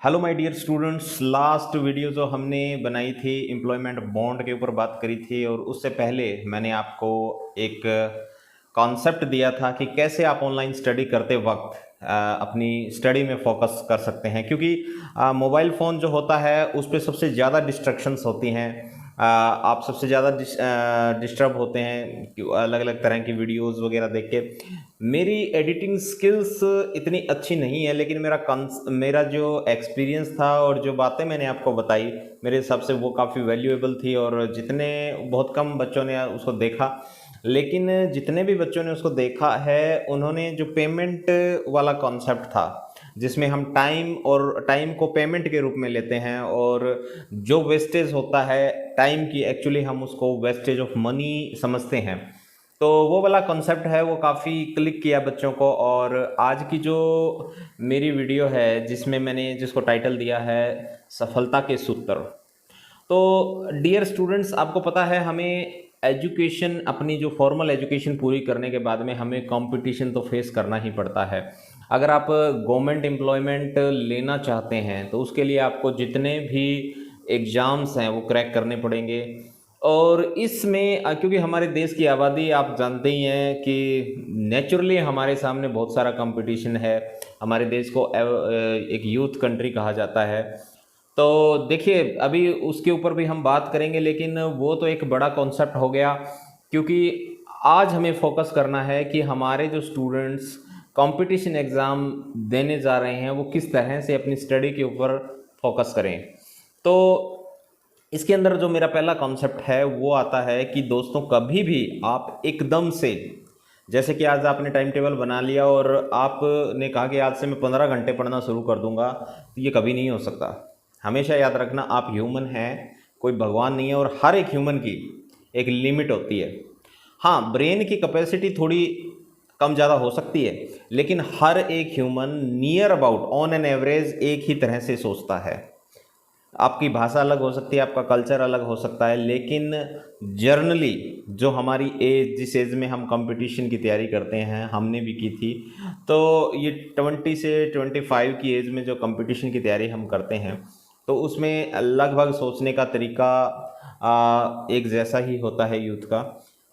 Hello my dear students. Last video जो हमने बनाई थी एम्प्लॉयमेंट बॉन्ड के ऊपर बात करी थी, और उससे पहले मैंने आपको एक कॉन्सेप्ट दिया था कि कैसे आप ऑनलाइन स्टडी करते वक्त अपनी स्टडी में फोकस कर सकते हैं, क्योंकि मोबाइल फ़ोन जो होता है उस पर सबसे ज़्यादा डिस्ट्रैक्शंस होती हैं। आप सबसे ज़्यादा डिस्टर्ब होते हैं कि अलग अलग तरह की वीडियोस वगैरह देख के। मेरी एडिटिंग स्किल्स इतनी अच्छी नहीं है, लेकिन मेरा जो एक्सपीरियंस था और जो बातें मैंने आपको बताई, मेरे हिसाब से वो काफ़ी वैल्यूएबल थी। और जितने बहुत कम बच्चों ने उसको देखा, लेकिन जितने भी बच्चों ने उसको देखा है उन्होंने जो पेमेंट वाला कॉन्सेप्ट था, जिसमें हम टाइम को पेमेंट के रूप में लेते हैं, और जो वेस्टेज होता है टाइम की, एक्चुअली हम उसको वेस्टेज ऑफ मनी समझते हैं। तो वो वाला कॉन्सेप्ट है, वो काफ़ी क्लिक किया बच्चों को। और आज की जो मेरी वीडियो है, जिसमें मैंने जिसको टाइटल दिया है सफलता के सूत्र। तो डियर स्टूडेंट्स, आपको पता है हमें एजुकेशन, अपनी जो फॉर्मल एजुकेशन पूरी करने के बाद में हमें कंपटीशन तो फेस करना ही पड़ता है। अगर आप गवर्नमेंट एम्प्लॉयमेंट लेना चाहते हैं तो उसके लिए आपको जितने भी एग्ज़ाम्स हैं वो क्रैक करने पड़ेंगे। और इसमें क्योंकि हमारे देश की आबादी आप जानते ही हैं कि नेचुरली हमारे सामने बहुत सारा कंपटीशन है। हमारे देश को एक यूथ कंट्री कहा जाता है। तो देखिए, अभी उसके ऊपर भी हम बात करेंगे, लेकिन वो तो एक बड़ा कॉन्सेप्ट हो गया, क्योंकि आज हमें फोकस करना है कि हमारे जो स्टूडेंट्स कंपटीशन एग्ज़ाम देने जा रहे हैं वो किस तरह से अपनी स्टडी के ऊपर फोकस करें। तो इसके अंदर जो मेरा पहला कॉन्सेप्ट है वो आता है कि दोस्तों, कभी भी आप एकदम से, जैसे कि आज आपने टाइम टेबल बना लिया और आपने कहा कि आज से मैं 15 घंटे पढ़ना शुरू कर दूंगा, तो ये कभी नहीं हो सकता। हमेशा याद रखना, आप ह्यूमन हैं, कोई भगवान नहीं है, और हर एक ह्यूमन की एक लिमिट होती है। हाँ, ब्रेन की कैपेसिटी थोड़ी कम ज़्यादा हो सकती है, लेकिन हर एक human near about on an average एक ही तरह से सोचता है। आपकी भाषा अलग हो सकती है, आपका कल्चर अलग हो सकता है, लेकिन जर्नली जो हमारी एज, जिस एज में हम कंपटीशन की तैयारी करते हैं, हमने भी की थी। तो ये 20 से 25 की एज में जो कंपटीशन की तैयारी हम करते हैं, तो उसमें लगभग सोचने का तरीका एक जैसा ही होता है यूथ का।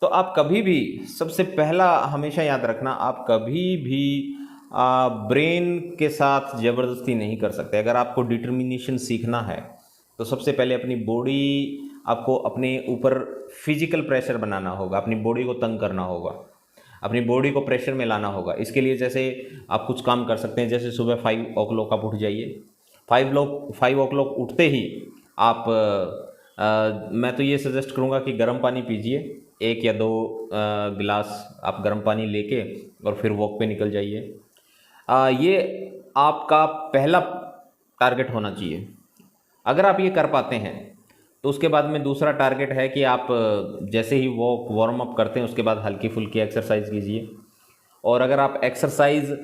तो आप कभी भी, सबसे पहला हमेशा याद रखना, आप कभी भी ब्रेन के साथ ज़बरदस्ती नहीं कर सकते। अगर आपको डिटर्मिनेशन सीखना है तो सबसे पहले अपनी बॉडी, आपको अपने ऊपर फिजिकल प्रेशर बनाना होगा, अपनी बॉडी को तंग करना होगा, अपनी बॉडी को प्रेशर में लाना होगा। इसके लिए जैसे आप कुछ काम कर सकते हैं, जैसे सुबह 5 o'clock आप उठ जाइए। 5 o'clock उठते ही आप मैं तो ये सजेस्ट करूँगा कि गर्म पानी पीजिए, 1 या 2 गिलास आप गर्म पानी लेके, और फिर वॉक पे निकल जाइए। ये आपका पहला टारगेट होना चाहिए। अगर आप ये कर पाते हैं तो उसके बाद में दूसरा टारगेट है कि आप जैसे ही वॉक वार्म अप करते हैं उसके बाद हल्की फुल्की एक्सरसाइज कीजिए। और अगर आप एक्सरसाइज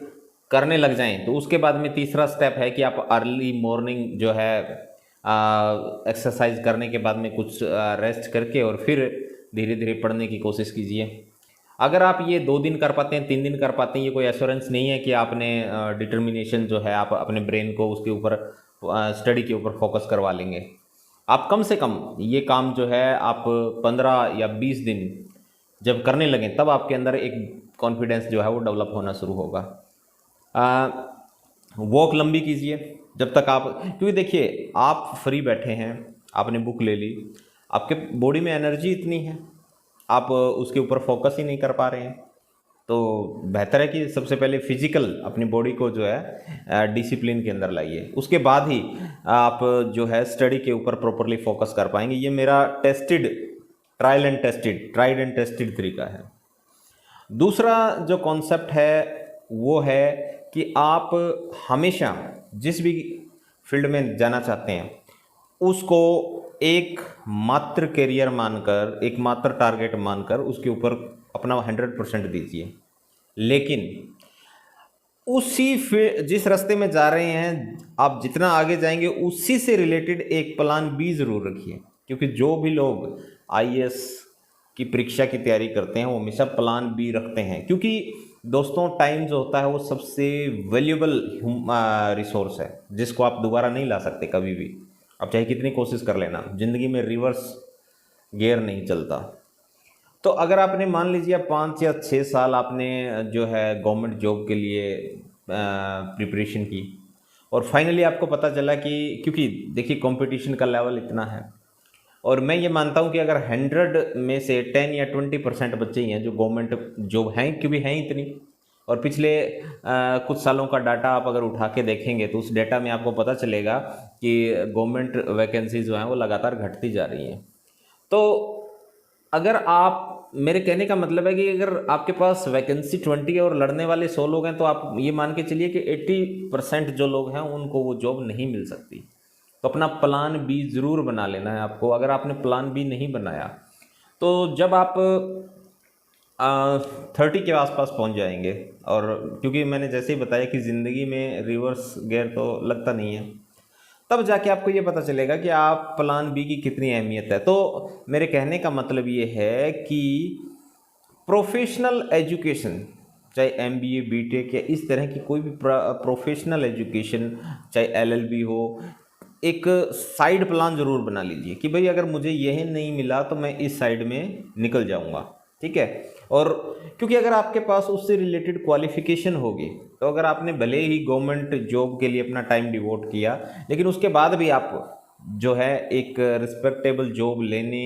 करने लग जाएं तो उसके बाद में तीसरा स्टेप है कि आप अर्ली मॉर्निंग जो है एक्सरसाइज करने के बाद में कुछ रेस्ट करके और फिर धीरे धीरे पढ़ने की कोशिश कीजिए। अगर आप ये 2 दिन कर पाते हैं, 3 दिन कर पाते हैं, ये कोई एश्योरेंस नहीं है कि आपने डिटर्मिनेशन जो है आप अपने ब्रेन को उसके ऊपर, स्टडी के ऊपर फोकस करवा लेंगे। आप कम से कम ये काम जो है आप 15 या 20 दिन जब करने लगें, तब आपके अंदर एक कॉन्फिडेंस जो है वो डेवलप होना शुरू होगा। वॉक लंबी कीजिए जब तक आप, क्योंकि देखिए आप फ्री बैठे हैं, आपने बुक ले ली, आपके बॉडी में एनर्जी इतनी है, आप उसके ऊपर फोकस ही नहीं कर पा रहे हैं। तो बेहतर है कि सबसे पहले फिजिकल अपनी बॉडी को जो है डिसिप्लिन के अंदर लाइए, उसके बाद ही आप जो है स्टडी के ऊपर प्रॉपरली फोकस कर पाएंगे। ये मेरा ट्राइड एंड टेस्टेड तरीका है। दूसरा जो कॉन्सेप्ट है वो है कि आप हमेशा जिस भी फील्ड में जाना चाहते हैं उसको एक मात्र करियर मानकर, एक मात्र टारगेट मानकर उसके ऊपर अपना 100% दीजिए। लेकिन जिस रास्ते में जा रहे हैं आप, जितना आगे जाएंगे उसी से रिलेटेड एक प्लान बी ज़रूर रखिए, क्योंकि जो भी लोग आईएएस की परीक्षा की तैयारी करते हैं वो हमेशा प्लान बी रखते हैं। क्योंकि दोस्तों टाइम जो होता है वो सबसे वैल्यूबल रिसोर्स है, जिसको आप दोबारा नहीं ला सकते कभी भी। आप चाहे कितनी कोशिश कर लेना, ज़िंदगी में रिवर्स गियर नहीं चलता। तो अगर आपने मान लीजिए 5 या 6 साल आपने जो है गवर्नमेंट जॉब के लिए प्रिपरेशन की, और फाइनली आपको पता चला कि, क्योंकि देखिए कंपटीशन का लेवल इतना है, और मैं ये मानता हूँ कि अगर 100 में से 10 या 20% बच्चे ही हैं जो गवर्नमेंट जॉब हैं, क्योंकि हैं इतनी, और पिछले कुछ सालों का डाटा आप अगर उठा के देखेंगे तो उस डाटा में आपको पता चलेगा कि गवर्नमेंट वैकेंसी जो हैं वो लगातार घटती जा रही हैं। तो अगर आप, मेरे कहने का मतलब है कि अगर आपके पास वैकेंसी 20 है और लड़ने वाले 100 लोग हैं, तो आप ये मान के चलिए कि 80% जो लोग हैं उनको वो जॉब नहीं मिल सकती। तो अपना प्लान बी ज़रूर बना लेना है आपको। अगर आपने प्लान बी नहीं बनाया तो जब आप 30 के आसपास पहुंच जाएंगे, और क्योंकि मैंने जैसे ही बताया कि ज़िंदगी में रिवर्स गियर तो लगता नहीं है, तब जाके आपको ये पता चलेगा कि आप प्लान बी की कितनी अहमियत है। तो मेरे कहने का मतलब ये है कि प्रोफेशनल एजुकेशन, चाहे एमबीए, बीटेक या इस तरह की कोई भी प्रोफेशनल एजुकेशन, चाहे एलएलबी हो, एक साइड प्लान ज़रूर बना लीजिए कि भाई अगर मुझे यह नहीं मिला तो मैं इस साइड में निकल जाऊंगा, ठीक है। और क्योंकि अगर आपके पास उससे रिलेटेड क्वालिफिकेशन होगी, तो अगर आपने भले ही गवर्नमेंट जॉब के लिए अपना टाइम डिवोट किया, लेकिन उसके बाद भी आप जो है एक रिस्पेक्टेबल जॉब लेने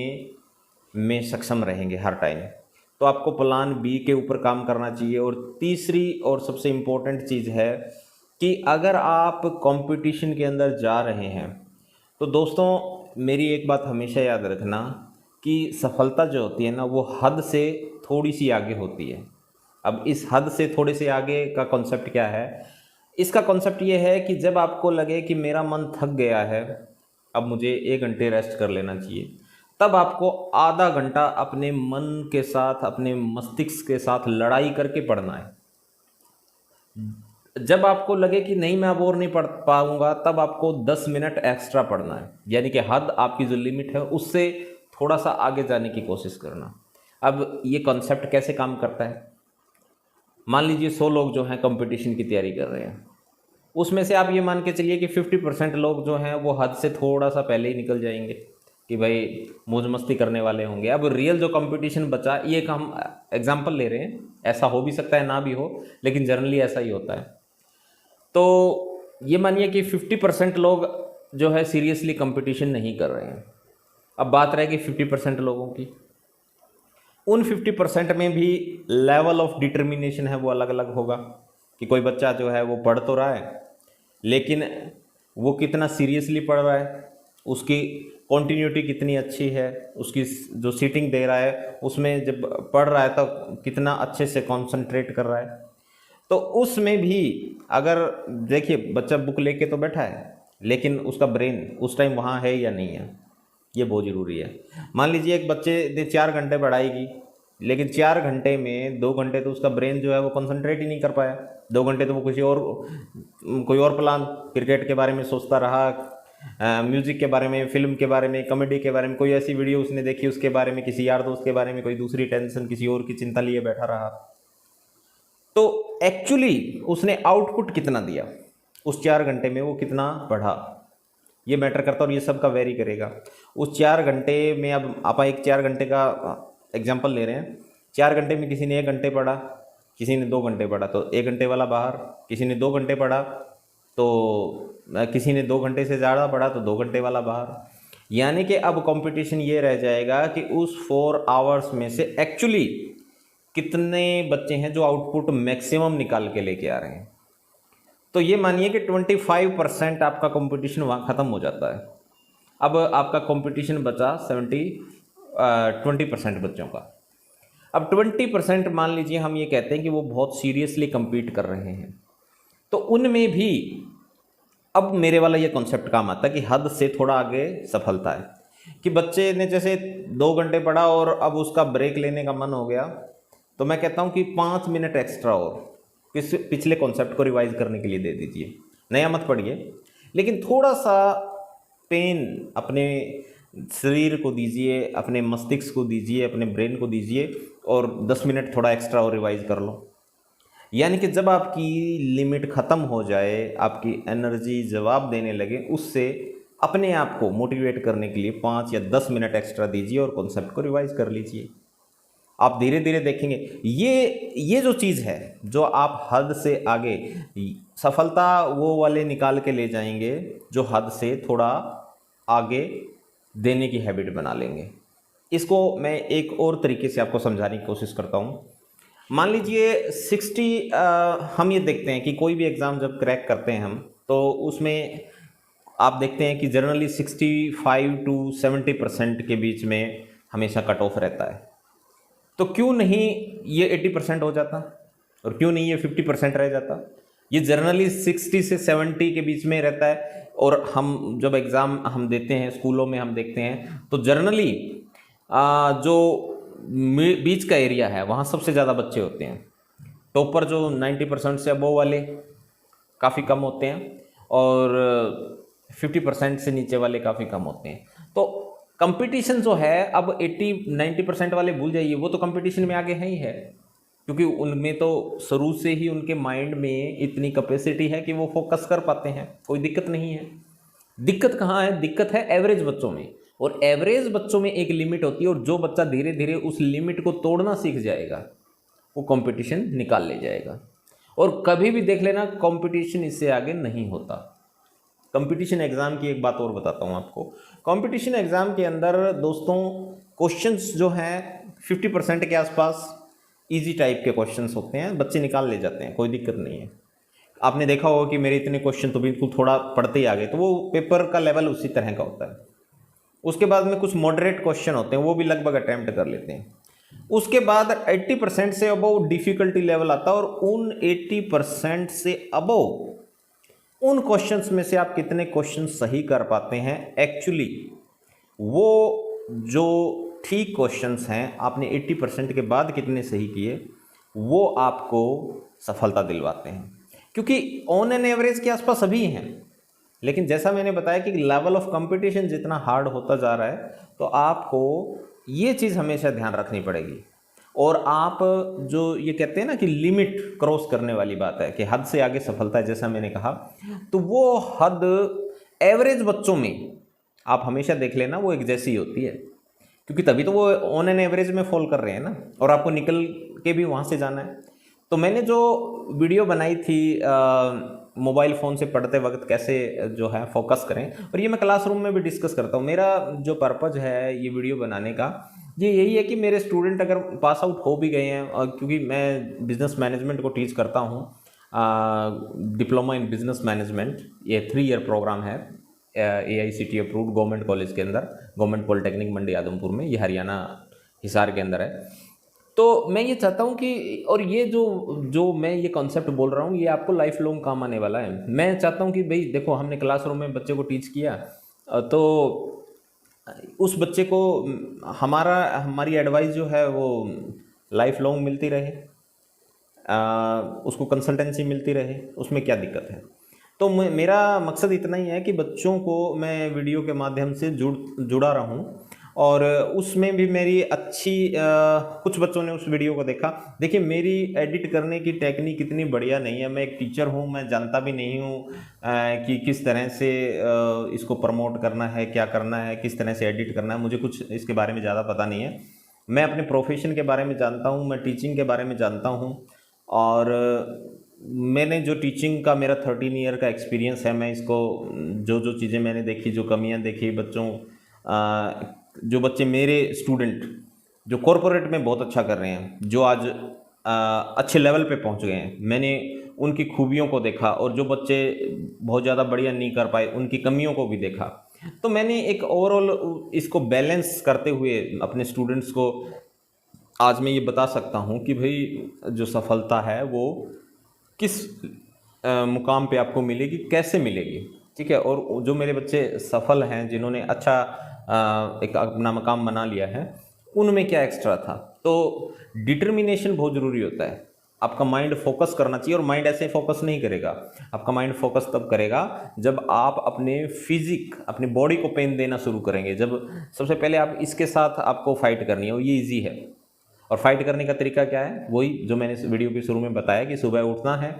में सक्षम रहेंगे हर टाइम। तो आपको प्लान बी के ऊपर काम करना चाहिए। और तीसरी और सबसे इम्पोर्टेंट चीज़ है कि अगर आप कंपटीशन के अंदर जा रहे हैं, तो दोस्तों मेरी एक बात हमेशा याद रखना कि सफलता जो होती है ना, वो हद से थोड़ी सी आगे होती है। अब इस हद से थोड़े से आगे का कॉन्सेप्ट क्या है? इसका कॉन्सेप्ट ये है कि जब आपको लगे कि मेरा मन थक गया है, अब मुझे 1 घंटे रेस्ट कर लेना चाहिए, तब आपको आधा घंटा अपने मन के साथ, अपने मस्तिष्क के साथ लड़ाई करके पढ़ना है। जब आपको लगे कि नहीं मैं अब और नहीं पढ़ पाऊंगा, तब आपको 10 मिनट एक्स्ट्रा पढ़ना है, यानी कि हद, आपकी जो लिमिट है उससे थोड़ा सा आगे जाने की कोशिश करना। अब ये कॉन्सेप्ट कैसे काम करता है? मान लीजिए 100 लोग जो हैं कंपटीशन की तैयारी कर रहे हैं, उसमें से आप ये मान के चलिए कि 50% लोग जो हैं वो हद से थोड़ा सा पहले ही निकल जाएंगे कि भाई मौज मस्ती करने वाले होंगे। अब रियल जो कंपटीशन बचा, ये एक हम एग्जांपल ले रहे हैं, ऐसा हो भी सकता है ना भी हो, लेकिन जनरली ऐसा ही होता है। तो ये मानिए कि 50% लोग जो है सीरियसली कंपटीशन नहीं कर रहे हैं। अब बात रहेगी 50% लोगों की। उन 50% में भी लेवल ऑफ डिटर्मिनेशन है वो अलग अलग होगा कि कोई बच्चा जो है वो पढ़ तो रहा है, लेकिन वो कितना सीरियसली पढ़ रहा है, उसकी कॉन्टीन्यूटी कितनी अच्छी है, उसकी जो सीटिंग दे रहा है उसमें जब पढ़ रहा है तो कितना अच्छे से कॉन्सेंट्रेट कर रहा है। तो उसमें भी अगर देखिए बच्चा बुक लेके तो बैठा है, लेकिन उसका ब्रेन उस टाइम वहाँ है या नहीं है, ये बहुत ज़रूरी है। मान लीजिए एक बच्चे ने 4 घंटे पढ़ाई की, लेकिन 4 घंटे में 2 घंटे तो उसका ब्रेन जो है वो कंसंट्रेट ही नहीं कर पाया। 2 घंटे तो वो कोई और प्लान, क्रिकेट के बारे में सोचता रहा, म्यूज़िक के बारे में, फिल्म के बारे में, कॉमेडी के बारे में, कोई ऐसी वीडियो उसने देखी उसके बारे में, किसी यार दोस्त के बारे में, कोई दूसरी टेंशन, किसी और की चिंता लिए बैठा रहा। तो एक्चुअली उसने आउटपुट कितना दिया, उस 4 घंटे में वो कितना पढ़ा, ये मैटर करता है। और ये सब का वेरी करेगा उस 4 घंटे में। अब आप एक 4 घंटे का एग्जांपल ले रहे हैं, 4 घंटे में किसी ने 1 घंटे पढ़ा, किसी ने 2 घंटे पढ़ा, तो 1 घंटे वाला बाहर। किसी ने 2 घंटे पढ़ा तो किसी ने 2 घंटे से ज़्यादा पढ़ा तो 2 घंटे वाला बाहर। यानी कि अब कंपटीशन ये रह जाएगा कि उस 4 आवर्स में से एक्चुअली कितने बच्चे हैं जो आउटपुट मैक्सिमम निकाल के लेके आ रहे हैं। तो ये मानिए कि 25% आपका कंपटीशन वहाँ ख़त्म हो जाता है। अब आपका कंपटीशन बचा 20% बच्चों का। अब 20% मान लीजिए हम ये कहते हैं कि वो बहुत सीरियसली compete कर रहे हैं, तो उनमें भी अब मेरे वाला ये कॉन्सेप्ट काम आता है कि हद से थोड़ा आगे सफलता है। कि बच्चे ने जैसे 2 घंटे पढ़ा और अब उसका ब्रेक लेने का मन हो गया, तो मैं कहता हूँ कि 5 मिनट एक्स्ट्रा और पिछले कॉन्सेप्ट को रिवाइज करने के लिए दे दीजिए। नया मत पढ़िए, लेकिन थोड़ा सा पेन अपने शरीर को दीजिए, अपने मस्तिष्क को दीजिए, अपने ब्रेन को दीजिए, और 10 मिनट थोड़ा एक्स्ट्रा और रिवाइज कर लो। यानी कि जब आपकी लिमिट ख़त्म हो जाए, आपकी एनर्जी जवाब देने लगे, उससे अपने आप को मोटिवेट करने के लिए 5 या 10 मिनट एक्स्ट्रा दीजिए और कॉन्सेप्ट को रिवाइज कर लीजिए। आप धीरे धीरे देखेंगे ये जो चीज़ है, जो आप हद से आगे सफलता वो वाले निकाल के ले जाएंगे जो हद से थोड़ा आगे देने की हैबिट बना लेंगे। इसको मैं एक और तरीके से आपको समझाने की कोशिश करता हूँ। मान लीजिए 60 हम ये देखते हैं कि कोई भी एग्ज़ाम जब क्रैक करते हैं हम, तो उसमें आप देखते हैं कि जनरली 65 to 70% के बीच में हमेशा कट ऑफ रहता है। तो क्यों नहीं ये 80% हो जाता, और क्यों नहीं ये 50% रह जाता? ये जनरली 60 से 70 के बीच में रहता है। और हम जब एग्ज़ाम हम देते हैं स्कूलों में, हम देखते हैं तो जनरली जो बीच का एरिया है वहाँ सबसे ज़्यादा बच्चे होते हैं। टॉपर जो 90% से अबोव वाले काफ़ी कम होते हैं, और 50% से नीचे वाले काफ़ी कम होते हैं। तो कंपटीशन जो है, अब 80-90% वाले भूल जाइए, वो तो कंपटीशन में आगे है ही है, क्योंकि उनमें तो शुरू से ही उनके माइंड में इतनी कैपेसिटी है कि वो फोकस कर पाते हैं, कोई दिक्कत नहीं है। दिक्कत कहाँ है? दिक्कत है एवरेज बच्चों में। और एवरेज बच्चों में एक लिमिट होती है, और जो बच्चा धीरे धीरे उस लिमिट को तोड़ना सीख जाएगा वो कंपटीशन निकाल ले जाएगा। और कभी भी देख लेना, कंपटीशन इससे आगे नहीं होता। कंपटीशन एग्ज़ाम की एक बात और बताता हूँ आपको। कंपटीशन एग्ज़ाम के अंदर दोस्तों क्वेश्चंस जो हैं 50% के आसपास इजी टाइप के क्वेश्चंस होते हैं, बच्चे निकाल ले जाते हैं, कोई दिक्कत नहीं है। आपने देखा होगा कि मेरे इतने क्वेश्चन तो बिल्कुल थोड़ा पढ़ते ही आ गए, तो वो पेपर का लेवल उसी तरह का होता है। उसके बाद में कुछ मॉडरेट क्वेश्चन होते हैं, वो भी लगभग अटैम्प्ट कर लेते हैं। उसके बाद 80% से अबव डिफ़िकल्टी लेवल आता है, और उन 80% से अबव उन क्वेश्चंस में से आप कितने क्वेश्चन सही कर पाते हैं। एक्चुअली वो जो ठीक क्वेश्चंस हैं, आपने 80% के बाद कितने सही किए, वो आपको सफलता दिलवाते हैं, क्योंकि ऑन एन एवरेज के आसपास सभी हैं। लेकिन जैसा मैंने बताया कि लेवल ऑफ कंपटीशन जितना हार्ड होता जा रहा है, तो आपको ये चीज़ हमेशा ध्यान रखनी पड़ेगी। और आप जो ये कहते हैं ना कि लिमिट क्रॉस करने वाली बात है कि हद से आगे सफलता है, जैसा मैंने कहा, तो वो हद एवरेज बच्चों में आप हमेशा देख लेना वो एक जैसी होती है, क्योंकि तभी तो वो ऑन एन एवरेज में फॉल कर रहे हैं ना, और आपको निकल के भी वहाँ से जाना है। तो मैंने जो वीडियो बनाई थी मोबाइल फ़ोन से पढ़ते वक्त कैसे जो है फोकस करें, और ये मैं क्लासरूम में भी डिस्कस करता हूँ। मेरा जो पर्पज़ है ये वीडियो बनाने का, ये यही है कि मेरे स्टूडेंट अगर पास आउट हो भी गए हैं, और क्योंकि मैं बिज़नेस मैनेजमेंट को टीच करता हूँ, डिप्लोमा इन बिज़नेस मैनेजमेंट, ये 3 ईयर प्रोग्राम है, AICTE अप्रूव्ड गवर्नमेंट कॉलेज के अंदर, गवर्नमेंट पॉलिटेक्निक मंडी आदमपुर में, ये हरियाणा हिसार के अंदर है। तो मैं ये चाहता हूँ कि, और ये जो मैं ये कॉन्सेप्ट बोल रहा हूँ, ये आपको लाइफ लॉन्ग काम आने वाला है। मैं चाहता हूँ कि भाई देखो, हमने क्लासरूम में बच्चे को टीच किया, तो उस बच्चे को हमारी एडवाइस जो है वो लाइफ लॉन्ग मिलती रहे, उसको कंसल्टेंसी मिलती रहे, उसमें क्या दिक्कत है। तो मेरा मकसद इतना ही है कि बच्चों को मैं वीडियो के माध्यम से जुड़ा रहा हूँ, और उसमें भी मेरी अच्छी कुछ बच्चों ने उस वीडियो को देखा। देखिए, मेरी एडिट करने की टेक्निक इतनी बढ़िया नहीं है, मैं एक टीचर हूँ, मैं जानता भी नहीं हूँ कि किस तरह से इसको प्रमोट करना है, क्या करना है, किस तरह से एडिट करना है, मुझे कुछ इसके बारे में ज़्यादा पता नहीं है। मैं अपने प्रोफेशन के बारे में जानता हूँ, मैं टीचिंग के बारे में जानता हूँ, और मैंने जो टीचिंग का मेरा 13 ईयर का एक्सपीरियंस है, मैं इसको जो चीज़ें मैंने देखी, जो कमियां देखी बच्चों, जो बच्चे मेरे स्टूडेंट जो कॉरपोरेट में बहुत अच्छा कर रहे हैं, जो आज अच्छे लेवल पे पहुंच गए हैं, मैंने उनकी खूबियों को देखा, और जो बच्चे बहुत ज़्यादा बढ़िया नहीं कर पाए उनकी कमियों को भी देखा। तो मैंने एक ओवरऑल इसको बैलेंस करते हुए अपने स्टूडेंट्स को आज मैं ये बता सकता हूँ कि भाई जो सफलता है वो किस मुकाम पे आपको मिलेगी, कैसे मिलेगी, ठीक है। और जो मेरे बच्चे सफल हैं, जिन्होंने अच्छा एक अपना मकाम बना लिया है, उनमें क्या एक्स्ट्रा था। तो डिटर्मिनेशन बहुत ज़रूरी होता है। आपका माइंड फोकस करना चाहिए, और माइंड ऐसे फोकस नहीं करेगा। आपका माइंड फोकस तब करेगा जब आप अपने अपनी बॉडी को पेन देना शुरू करेंगे। जब सबसे पहले आप इसके साथ आपको फाइट करनी है, और ये ईजी है। और फाइट करने का तरीका क्या है, वही जो मैंने इस वीडियो के शुरू में बताया कि सुबह उठना है,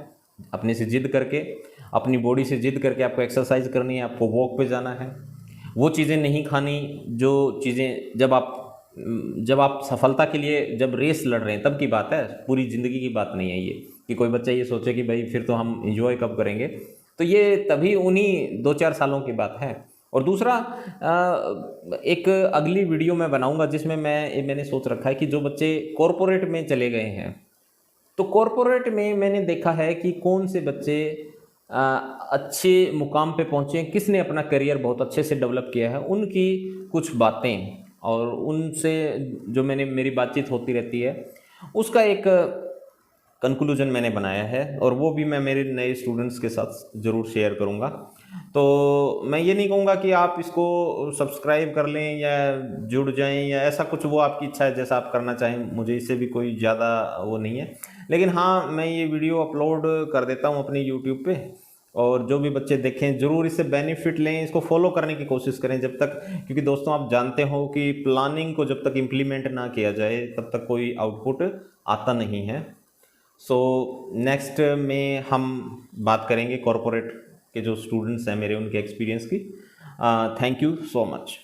अपने से जिद करके, अपनी बॉडी से जिद करके आपको एक्सरसाइज करनी है, आपको वॉक पे जाना है। वो चीज़ें नहीं खानी जो चीज़ें जब आप सफलता के लिए जब रेस लड़ रहे हैं तब की बात है, पूरी ज़िंदगी की बात नहीं है ये, कि कोई बच्चा ये सोचे कि भाई फिर तो हम इंजॉय कब करेंगे। तो ये तभी उन्हीं 2-4 सालों की बात है। और दूसरा एक अगली वीडियो मैं बनाऊंगा जिसमें मैंने सोच रखा है कि जो बच्चे कॉरपोरेट में चले गए हैं, तो कॉरपोरेट में मैंने देखा है कि कौन से बच्चे अ, अच्छे मुकाम पे पहुँचे हैं, किसने अपना करियर बहुत अच्छे से डेवलप किया है, उनकी कुछ बातें और उनसे जो मेरी बातचीत होती रहती है, उसका एक कंक्लूजन मैंने बनाया है और वो भी मैं मेरे नए स्टूडेंट्स के साथ ज़रूर शेयर करूँगा। तो मैं ये नहीं कहूँगा कि आप इसको सब्सक्राइब कर लें या जुड़ जाएं या ऐसा कुछ, वो आपकी इच्छा है जैसा आप करना चाहें, मुझे इससे भी कोई ज़्यादा वो नहीं है। लेकिन हाँ, मैं ये वीडियो अपलोड कर देता हूँ अपनी यूट्यूब पे, और जो भी बच्चे देखें ज़रूर इससे बेनिफिट लें, इसको फॉलो करने की कोशिश करें जब तक, क्योंकि दोस्तों आप जानते हो कि प्लानिंग को जब तक इम्प्लीमेंट ना किया जाए तब तक कोई आउटपुट आता नहीं है। सो नेक्स्ट में हम बात करेंगे कॉरपोरेट के जो स्टूडेंट्स हैं मेरे, उनके एक्सपीरियंस की। Thank you so much.